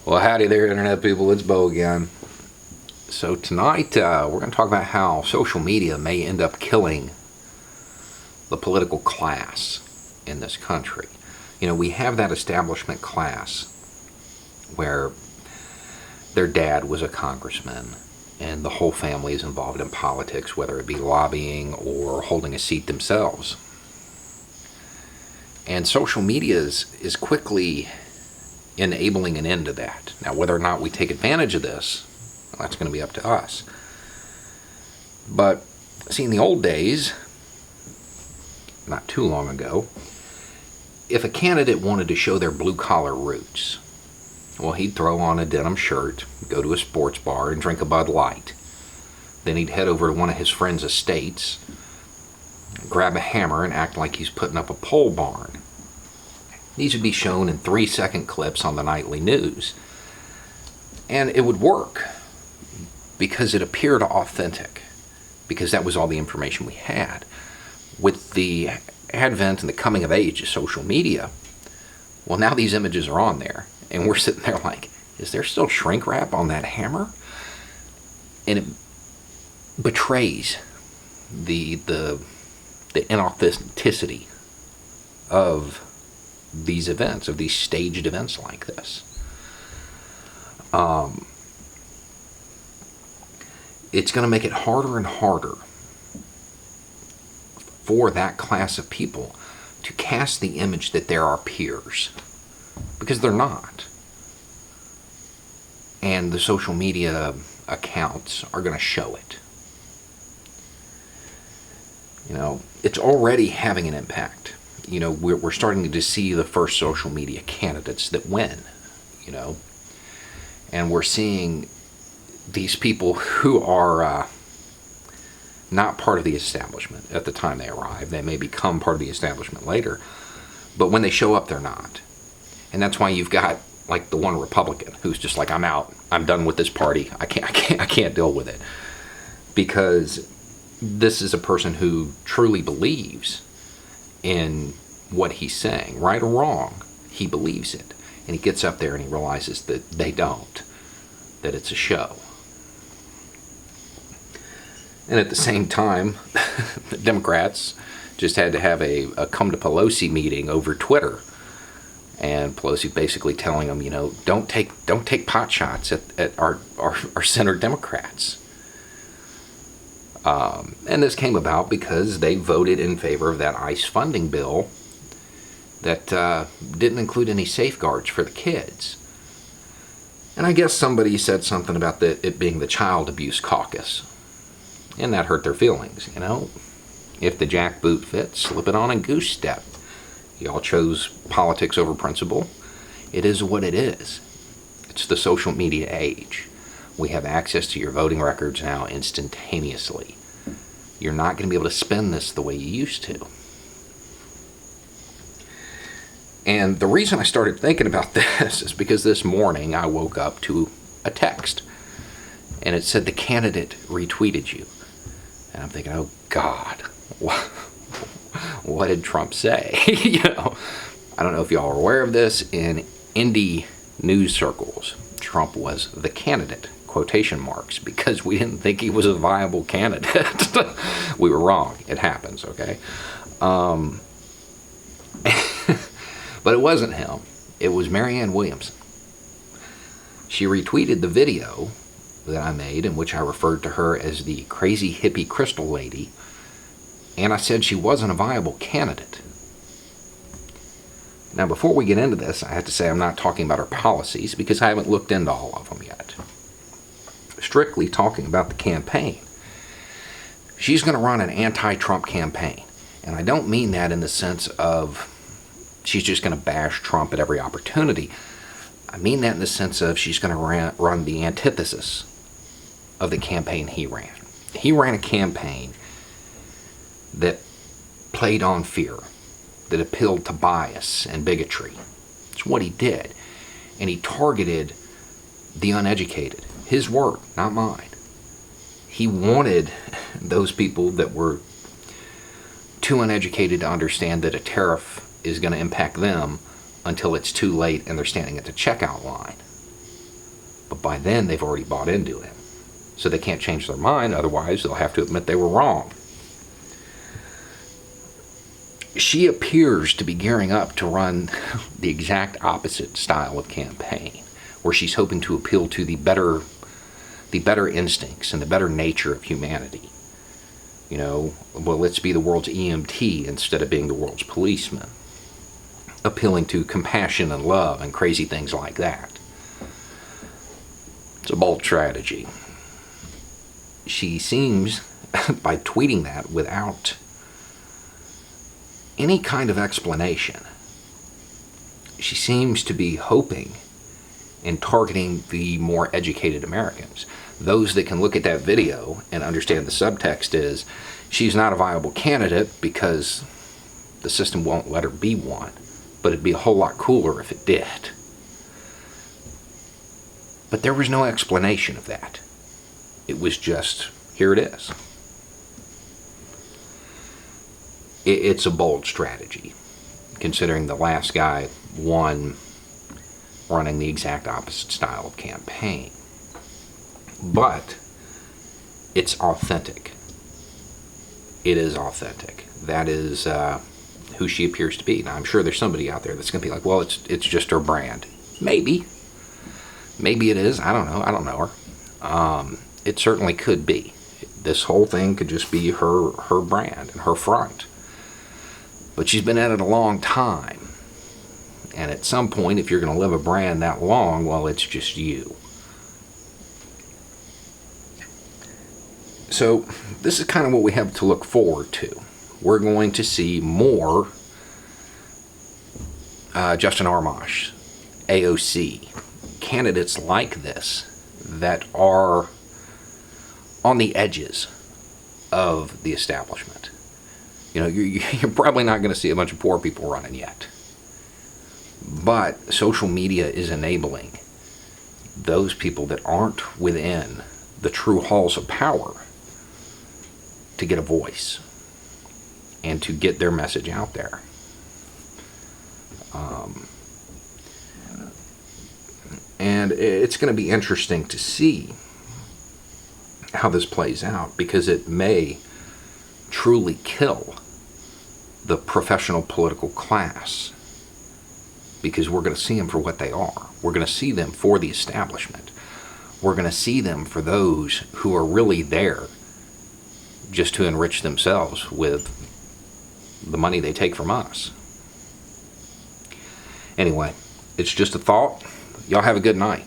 Well, howdy there, Internet people. It's Bo again. So, tonight we're going to talk about how social media may end up killing the political class in this country. You know, we have that establishment class where their dad was a congressman and the whole family is involved in politics, whether it be lobbying or holding a seat themselves. And social media is quickly enabling an end to that. Now, whether or not we take advantage of this, well, that's going to be up to us. But, see, in the old days, not too long ago, if a candidate wanted to show their blue-collar roots, well, he'd throw on a denim shirt, go to a sports bar, and drink a Bud Light. Then he'd head over to one of his friends' estates, grab a hammer, and act like he's putting up a pole barn. These would be shown in 3-second clips on the nightly news. And it would work because it appeared authentic, because that was all the information we had. With the advent and the coming of age of social media, well, now these images are on there, and we're sitting there like, is there still shrink wrap on that hammer? And it betrays the inauthenticity of these events, of these staged events like this. It's going to make it harder and harder for that class of people to cast the image that they're our peers, because they're not. And the social media accounts are going to show it. You know, it's already having an impact. You know, we're starting to see the first social media candidates that win, you know. And we're seeing these people who are not part of the establishment at the time they arrive. They may become part of the establishment later. But when they show up, they're not. And that's why you've got, like, the one Republican who's just like, I'm out. I'm done with this party. I can't deal with it. Because this is a person who truly believes in what he's saying, right or wrong. He believes it, and he gets up there and he realizes that they don't, that it's a show. And at the same time, the Democrats just had to have a come to Pelosi meeting over Twitter, and Pelosi basically telling them, you know, don't take pot shots at our center Democrats. And this came about because they voted in favor of that ICE funding bill that didn't include any safeguards for the kids. And I guess somebody said something about it being the child abuse caucus. And that hurt their feelings, you know. If the jackboot fits, slip it on and goose step. Y'all chose politics over principle. It is what it is. It's the social media age. We have access to your voting records now instantaneously. You're not going to be able to spend this the way you used to. And the reason I started thinking about this is because this morning I woke up to a text. And it said the candidate retweeted you. And I'm thinking, oh God, what did Trump say? You know, I don't know if y'all are aware of this. In indie news circles, Trump was the candidate, quotation marks, because we didn't think he was a viable candidate. We were wrong. It happens, okay? But it wasn't him. It was Marianne Williamson. She retweeted the video that I made in which I referred to her as the crazy hippie crystal lady, and I said she wasn't a viable candidate. Now, before we get into this, I have to say I'm not talking about her policies because I haven't looked into all of them yet. Strictly talking about the campaign. She's going to run an anti-Trump campaign, and I don't mean that in the sense of she's just going to bash Trump at every opportunity. I mean that in the sense of she's going to run the antithesis of the campaign he ran. He ran a campaign that played on fear, that appealed to bias and bigotry. It's what he did. And he targeted the uneducated. His word, not mine. He wanted those people that were too uneducated to understand that a tariff is going to impact them until it's too late and they're standing at the checkout line. But by then, they've already bought into him. So they can't change their mind, otherwise they'll have to admit they were wrong. She appears to be gearing up to run the exact opposite style of campaign, where she's hoping to appeal to the better instincts and the better nature of humanity. You know, well, let's be the world's EMT instead of being the world's policeman. Appealing to compassion and love and crazy things like that. It's a bold strategy. She seems, by tweeting that without any kind of explanation, she seems to be hoping and targeting the more educated Americans. Those that can look at that video and understand the subtext is, she's not a viable candidate because the system won't let her be one, but it'd be a whole lot cooler if it did. But there was no explanation of that. It was just, here it is. It's a bold strategy, considering the last guy won running the exact opposite style of campaign. But it's authentic. It is authentic. That is who she appears to be. Now, I'm sure there's somebody out there that's going to be like, well, it's just her brand. Maybe. Maybe it is. I don't know. I don't know her. It certainly could be. This whole thing could just be her brand and her front. But she's been at it a long time. And at some point, if you're going to live a brand that long, well, it's just you. So this is kind of what we have to look forward to. We're going to see more Justin Amash, AOC, candidates like this that are on the edges of the establishment. You know, you're probably not going to see a bunch of poor people running yet. But social media is enabling those people that aren't within the true halls of power to get a voice and to get their message out there. And it's going to be interesting to see how this plays out, because it may truly kill the professional political class, because we're going to see them for what they are. We're going to see them for the establishment. We're going to see them for those who are really there just to enrich themselves with the money they take from us. Anyway, it's just a thought. Y'all have a good night.